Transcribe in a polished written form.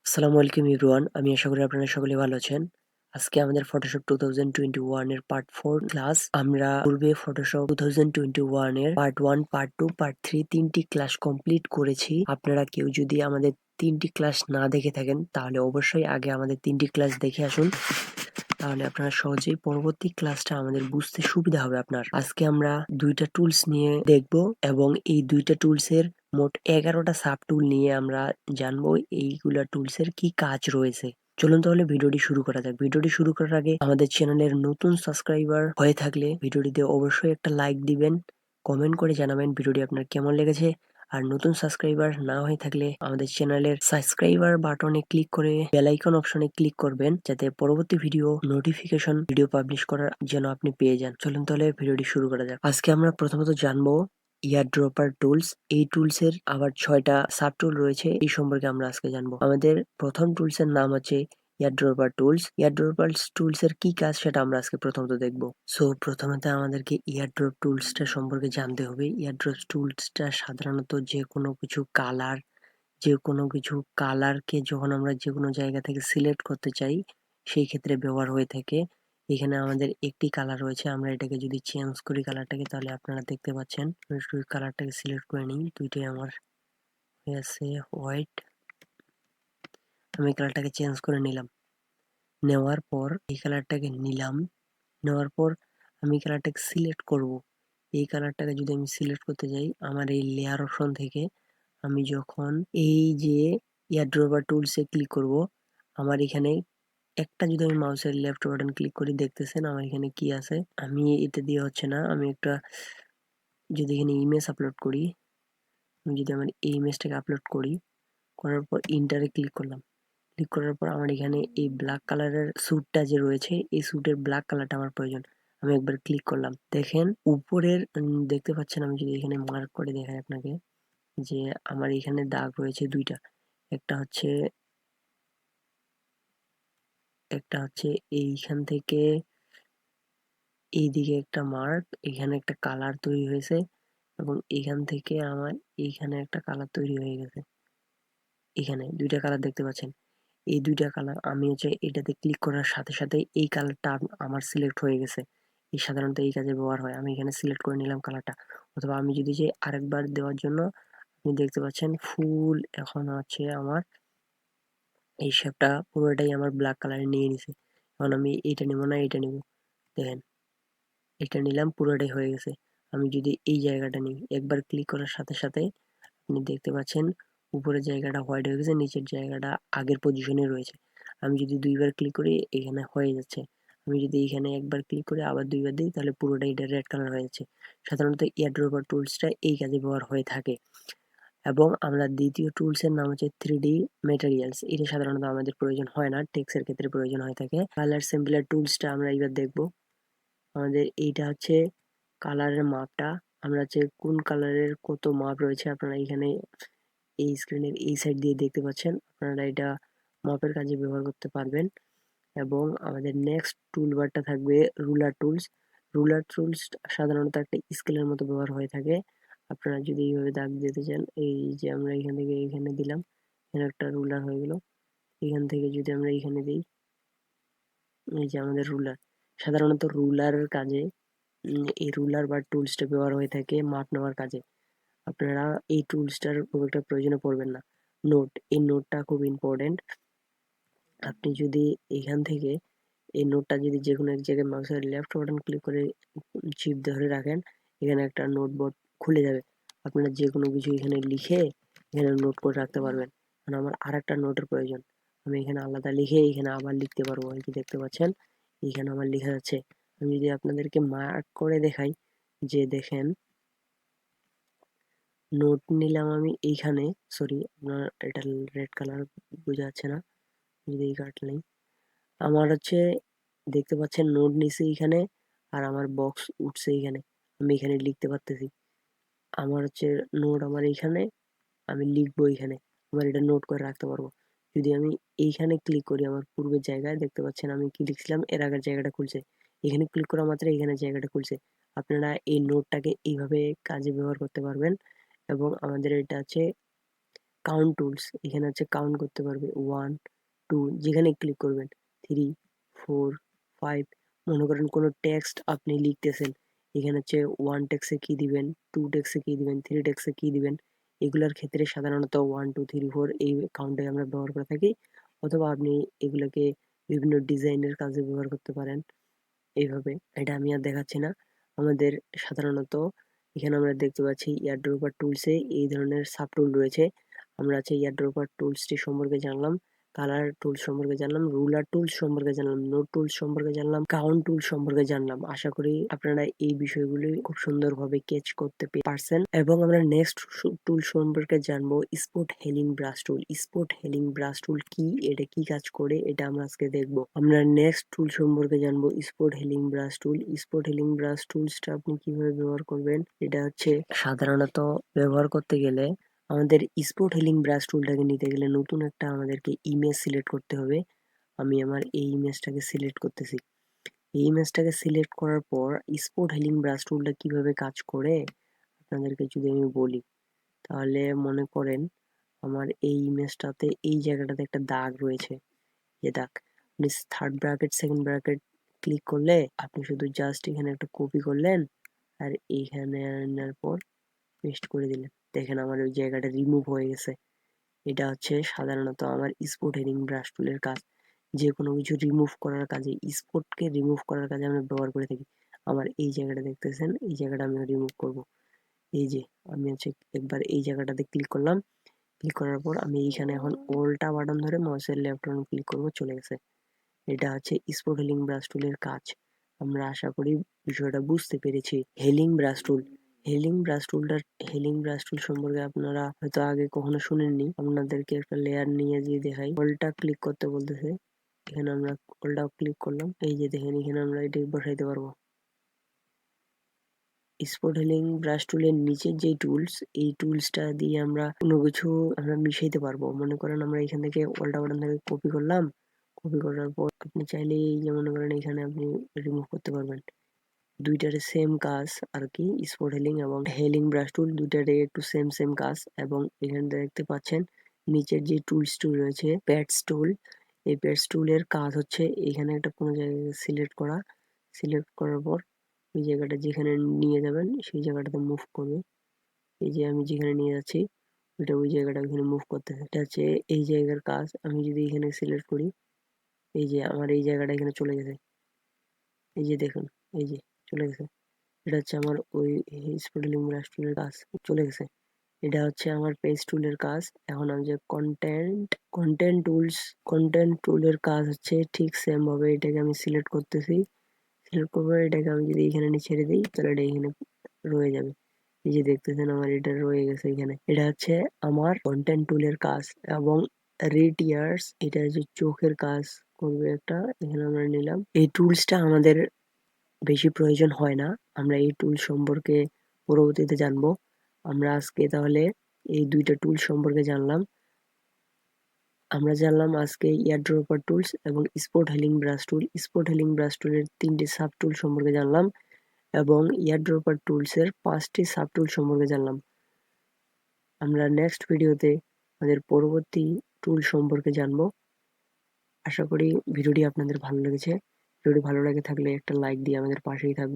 আসসালামু আলাইকুম এভরিওয়ান। আমি আশা করি আপনারা সকলে ভালো আছেন। আজকে আমাদের Photoshop 2021 এর পার্ট 4 ক্লাস। আমরা পূর্বে Photoshop 2021 এর পার্ট 1, পার্ট 2, পার্ট 3 তিনটি ক্লাস কমপ্লিট করেছি। আপনারা কেউ যদি আমাদের তিনটি ক্লাস না দেখে থাকেন তাহলে অবশ্যই আগে আমাদের তিনটি ক্লাস দেখে আসুন। তাহলে আপনারা সহজেই পরবর্তী ক্লাসটা আমাদের বুঝতে সুবিধা হবে আপনার। আজকে আমরা দুইটা টুলস নিয়ে দেখব এবং এই দুইটা টুলসের মোট 11টা সাব টুল নিয়ে আমরা জানবো এইগুলা টুলসের কি কাজ রয়েছে। চলুন তাহলে ভিডিওটি শুরু করা যাক। ভিডিওটি শুরু করার আগে আমাদের চ্যানেলের নতুন সাবস্ক্রাইবার হয়ে থাকলে ভিডিওটিতে অবশ্যই একটা লাইক দিবেন, কমেন্ট করে জানাবেন ভিডিওটি আপনার কেমন লেগেছে। আর নতুন সাবস্ক্রাইবার না হয়ে থাকলে আমাদের চ্যানেলের সাবস্ক্রাইবার বাটনে ক্লিক করে বেল আইকন অপশনে ক্লিক করবেন, যাতে পরবর্তী ভিডিও নোটিফিকেশন ভিডিও পাবলিশ করার যেন আপনি পেয়ে যান। চলুন তাহলে ভিডিওটি শুরু করা যাক। আজকে আমরা প্রথমত জানবো ইয়ারড্রপার টুলস। এই টুলস এর আবার 6টা সাব টুল রয়েছে, এই সম্পর্কে আমরা আজকে জানবো। আমাদের প্রথম টুলস এর নাম হচ্ছে ইয়ারড্রপার টুলস। ইয়ারড্রপার টুলস এর কি কাজ সেটা আমরা আজকে প্রথমত দেখবো। সো প্রথমত আমাদেরকে ইয়ারড্রপ টুলসটা সম্পর্কে জানতে হবে। ইয়ারড্রপ টুলসটা সাধারণত যে কোনো কিছু কালারকে যখন আমরা যে কোনো জায়গা থেকে সিলেক্ট করতে চাই সেই ক্ষেত্রে ব্যবহার হয়ে থাকে। এখানে আমাদের একটি কালার রয়েছে, আমরা এটাকে যদি চেঞ্জ করি কালারটাকে, তাহলে আপনারা দেখতে পাচ্ছেন কালারটাকে সিলেক্ট করে নিই। দুইটাই আমার হয়ে আছে হোয়াইট। আমি কালারটাকে চেঞ্জ করে নিলাম। নেওয়ার পর এই কালারটাকে নিলাম। নেওয়ার পর আমি কালারটাকে সিলেক্ট করব। এই কালারটাকে যদি আমি সিলেক্ট করতে যাই আমার এই লেয়ার অপশন থেকে, আমি যখন এই যে ইয়ারড্রপার টুলসে ক্লিক করব, আমার এখানে একটা যদি আমি মাউসের লেফট বাটন ক্লিক করি, দেখতেছেন আমার এখানে কি আছে। আমি এটা দিয়ে হচ্ছে না, আমি একটা যদি এখানে ইমেজ আপলোড করি, আমি যদি আমার এই ইমেজটাকে আপলোড করি, করার পর ইন্টারে ক্লিক করলাম। ক্লিক করার পর আমার এখানে এই ব্ল্যাক কালারের স্যুটটা যে রয়েছে, এই স্যুটের ব্ল্যাক কালারটা আমার প্রয়োজন। আমি একবার ক্লিক করলাম। দেখেন উপরের দেখতে পাচ্ছেন, আমি যদি এখানে মার্ক করে দেখাই আপনাকে, যে আমার এখানে দাগ রয়েছে দুইটা। একটা হচ্ছে এইখান থেকে এইদিকে একটা মার্ক, এখানে একটা কালার তৈরি হয়েছে এবং এখান থেকে আমার এইখানে একটা কালার তৈরি হয়ে গেছে। এখানে দুইটা কালার দেখতে পাচ্ছেন। এই দুইটা কালার আমি হচ্ছে এটাতে ক্লিক করার সাথে সাথে এই কালারটা আমার সিলেক্ট হয়ে গেছে। এই সাধারণত এই কাজে ব্যবহার হয়। আমি এখানে সিলেক্ট করে নিলাম কালারটা, অথবা আমি যদি যে আরেকবার দেওয়ার জন্য, আপনি দেখতে পাচ্ছেন ফুল এখন হচ্ছে আমার এই শেপটা পুরোটাই আমার ব্ল্যাক কালারে নিয়ে নিছে। এখন আমি এইটা নেব না, এইটা নিব। দেখেন এটা নিলাম, পুরোটাই হয়ে গেছে। আমি যদি এই জায়গাটা নিই, একবার ক্লিক করার সাথে সাথে আপনি দেখতে পাচ্ছেন উপরের জায়গাটা হোয়াইট হয়ে গেছে, নিচের জায়গাটা আগের পজিশনে রয়েছে। আমি যদি দুইবার ক্লিক করি এখানে হয়ে যাচ্ছে। আমি যদি এখানে একবার ক্লিক করে আবার দুইবার দিই, তাহলে পুরোটাই এটা রেড কালার হয়ে যাচ্ছে। সাধারণত ইয়ারড্রপার টুলসটা এই কাজে ব্যবহার হয়ে থাকে। এবং আমরা দ্বিতীয় টুলসের নাম হচ্ছে 3D ম্যাটেরিয়ালস। এটা সাধারণত আমাদের প্রয়োজন হয় না, টেক্সের ক্ষেত্রে প্রয়োজন হয়ে থাকে। কালার স্যাম্পলার টুলসটা আমরা এবার দেখব। আমাদের এইটা হচ্ছে কালারের মাপটা। আমরা হচ্ছে কোন কালারের কত মাপ রয়েছে আপনারা এখানে এই স্ক্রিনের এই সাইড দিয়ে দেখতে পাচ্ছেন। আপনারা এটা মাপের কাজে ব্যবহার করতে পারবেন। এবং আমাদের নেক্সট টুলবারটা থাকবে রুলার টুলস। রুলার টুলস সাধারণত একটা স্কেলের মতো ব্যবহার হয়ে থাকে। আপনারা যদি এইভাবে দাগ দিতে চান, এই যে আমরা এখান থেকে এখানে দিলাম, এখানে একটা রুলার হয়ে গেল। এখান থেকে যদি আমরা এখানে দিই, এই যে আমাদের রুলার। সাধারণত রুলারের কাজে এই রুলার বা টুলসটা ব্যবহার হয়ে থাকে মাপ নেওয়ার কাজে। আপনারা এই টুলসটার খুব একটা প্রয়োজনে পড়বেন না। নোট, এই নোটটা খুব ইম্পর্টেন্ট। আপনি যদি এখান থেকে এই নোটটা যদি যে কোনো এক জায়গায় মাউসের লেফট বাটন ক্লিক করে চিপ ধরে রাখেন, এখানে একটা নোটবোর্ড খুলে যাবে। আপনারা যে কোনো কিছু এখানে লিখে এখানে নোট করে রাখতে পারবেন। কারণ আমার আর একটা নোটের প্রয়োজন, আমি এখানে আলাদা লিখে এখানে আবার লিখতে পারবো। এই যে দেখতে পাচ্ছেন এখানে আমার লেখা যাচ্ছে। আমি যদি আপনাদেরকে মার্ক করে দেখাই, যে দেখেন নোট নিলাম আমি এইখানে, সরি আপনার এটা রেড কালার বোঝা যাচ্ছে না, যদি এই কার্ড নেই, আমার হচ্ছে দেখতে পাচ্ছেন নোট নিচে এইখানে, আর আমার বক্স উঠছে এইখানে, আমি এখানে লিখতে পারতেছি। আমার হচ্ছে নোট আমার এইখানে, আমি লিখবো এইখানে, আমার এটা নোট করে রাখতে পারবো। যদি আমি এইখানে ক্লিক করি, আমার পূর্বের জায়গায় দেখতে পাচ্ছেন আমি কি লিখছিলাম, এর আগের জায়গাটা খুলছে। এখানে ক্লিক করা মাত্র এখানে জায়গাটা খুলছে। আপনারা এই নোটটাকে এইভাবে কাজে ব্যবহার করতে পারবেন। এবং আমাদের এটা আছে কাউন্ট টুলস, এখানে হচ্ছে কাউন্ট করতে পারবে 1 2, যেখানে ক্লিক করবেন 3 4 5। মনে করেন কোনো টেক্সট আপনি লিখতেছেন, এখানে হচ্ছে 1 টেক্সে কি দিবেন, 2 টেক্সে কি দিবেন, 3 টেক্সে কি দিবেন। এগুলার ক্ষেত্রে সাধারণত 1 2 3 4 এই কাউন্টে আমরা ব্যবহার করে থাকি, অথবা আপনি এগুলোকে বিভিন্ন ডিজাইনের কাজে ব্যবহার করতে পারেন এইভাবে। এটা আমি আর দেখাচ্ছি না। আমাদের সাধারণত এখানে আমরা দেখতে পাচ্ছি এয়ারড্রপার টুলসে এই ধরনের সাব টুল রয়েছে। আমরা হচ্ছে এয়ারড্রপার টুলসটি সম্পর্কে জানলাম, কালার টুলস সম্পর্কে জানলাম, রুলার টুলস সম্পর্কে জানলাম, নোট টুলস সম্পর্কে জানলাম, কাউন্ট টুল সম্পর্কে জানলাম। আশা করি আপনারা এই বিষয়গুলি খুব সুন্দরভাবে ক্যাচ করতে পারছেন। এবং আমরা নেক্সট টুল সম্পর্কে জানবো spot healing brush tool. Spot healing brush টুল কি, এটা কি কাজ করে, এটা আমরা আজকে দেখবো। আমরা নেক্সট টুল সম্পর্কে জানবো spot healing brush tool. Spot healing brush টুলসটা আপনি কিভাবে ব্যবহার করবেন, এটা হচ্ছে সাধারণত ব্যবহার করতে গেলে আমাদের স্পট হেলিং ব্রাশ টুলটাকে নিতে গেলে নতুন একটা আমাদেরকে ইমেজ সিলেক্ট করতে হবে। আমি আমার এই ইমেজটাকে সিলেক্ট করতেছি। এই ইমেজটাকে সিলেক্ট করার পর স্পট হেলিং ব্রাশ টুলটা কিভাবে কাজ করে আপনাদেরকে যদি আমি বলি, তাহলে মনে করেন আমার এই ইমেজটাতে এই জায়গাটাতে একটা দাগ রয়েছে, যে দাগ, আপনি third bracket second bracket click করলে আপনি শুধু জাস্ট এখানে একটা কপি করলেন আর এইখানে আনার পর পেস্ট করে দিলেন, দেখেন আমার ওই জায়গাটা রিমুভ হয়ে গেছে। এটা হচ্ছে সাধারণত আমার স্পট হেলিং ব্রাশ টুলের কাজ। যে কোনো কিছু রিমুভ করার কাজে, স্পটকে রিমুভ করার কাজে আমরা ব্যবহার করে থাকি। আমার এই জায়গাটা দেখতেছেন, এই জায়গাটা আমি রিমুভ করব। এই যে আমি হচ্ছে একবার এই জায়গাটাতে ক্লিক করলাম, ক্লিক করার পর আমি এইখানে এখন ওল্টা বাটন ধরে মাউসের লেফট বাটন ক্লিক করব, চলে গেছে। এটা হচ্ছে স্পট হেলিং ব্রাশ টুলের কাজ। আমরা আশা করি বিষয়টা বুঝতে পেরেছি। হেলিং ব্রাশ টুল, হেলিং ব্রাশ টুল সম্পর্কে আপনারা হয়তো আগে কখনো শুনেননি। আপনাদেরকে একটা লেয়ার নিয়ে দিয়ে দেখাই। ওল্টা ক্লিক করতে বলতেছে, এখানে আমরা ওল্টা ক্লিক করলাম, এই যে দেখেন এখানে আমরা এটা বসাইতে পারবো। স্পট হেলিং ব্রাশ টুলের নিচের যে টুলস, এই টুলসটা দিয়ে আমরা কোনো কিছু আমরা মিশাইতে পারবো। মনে করেন আমরা এখান থেকে ওল্টা বাটন থেকে কপি করলাম, কপি করার পর আপনি চাইলে এই যে মনে করেন এখানে আপনি রিমুভ করতে পারবেন। দুইটারে সেম কাজ আর কি, স্পট হেলিং এবং হেলিং ব্রাশ টুল দুইটারে একটু সেম কাজ। এবং এখানে দেখতে পাচ্ছেন নিচের যে টুলস টুল রয়েছে প্যাডস টুল, এই প্যাডস টুলের কাজ হচ্ছে এখানে একটা কোনো জায়গায় সিলেক্ট করা, সিলেক্ট করার পর ওই জায়গাটা যেখানে নিয়ে যাবেন সেই জায়গাটাতে মুভ করবে। এই যে আমি যেখানে নিয়ে যাচ্ছি ওইটা ওই জায়গাটা ওইখানে মুভ করতেছে। এটা হচ্ছে এই জায়গার কাজ। আমি যদি এখানে সিলেক্ট করি, এই যে আমার এই জায়গাটা এখানে চলে গেছে, এই যে দেখুন, এই যে চলে গেছে। এটা হচ্ছে আমার ওই স্পেলিং ব্রাশ টুলের কাজ, চলে গেছে। এটা হচ্ছে আমার পেজ টুলের কাজ। এখন আমি যে কন্টেন্ট টুলের কাজ হচ্ছে ঠিক সেম ভাবে এটাকে আমি সিলেক্ট করতেছি, সিলেক্ট করবো, এটাকে আমি যদি এখানে নিয়ে ছেড়ে দিই তাহলে এটা এখানে রয়ে যাবে। এই যে দেখতেছেন আমার এটা রয়ে গেছে এখানে। এটা হচ্ছে আমার কন্টেন্ট টুলের কাজ। এবং রিড ইয়ার্স, এটা হচ্ছে চোখের কাজ করবে একটা, এখানে আমরা নিলাম। এই টুলসটা আমাদের বেশি প্রয়োজন হয় না, আমরা এই টুল সম্পর্কে পরবর্তীতে জানবো। আমরা আজকে তাহলে এই দুইটা টুল সম্পর্কে জানলাম। আমরা জানলাম আজকে এয়ারড্রপার টুলস এবং spot healing brush tool. Spot healing brush টুলের 3টি সাব টুল সম্পর্কে জানলাম এবং এয়ারড্রপার টুলসের 5টি সাব টুল সম্পর্কে জানলাম। আমরা নেক্সট ভিডিওতে আমাদের পরবর্তী টুল সম্পর্কে জানবো। আশা করি ভিডিওটি আপনাদের ভালো লেগেছে। ভিডিওটি ভালো লেগে থাকলে একটা লাইক দিয়ে আমাদের পাশেই থাকবেন।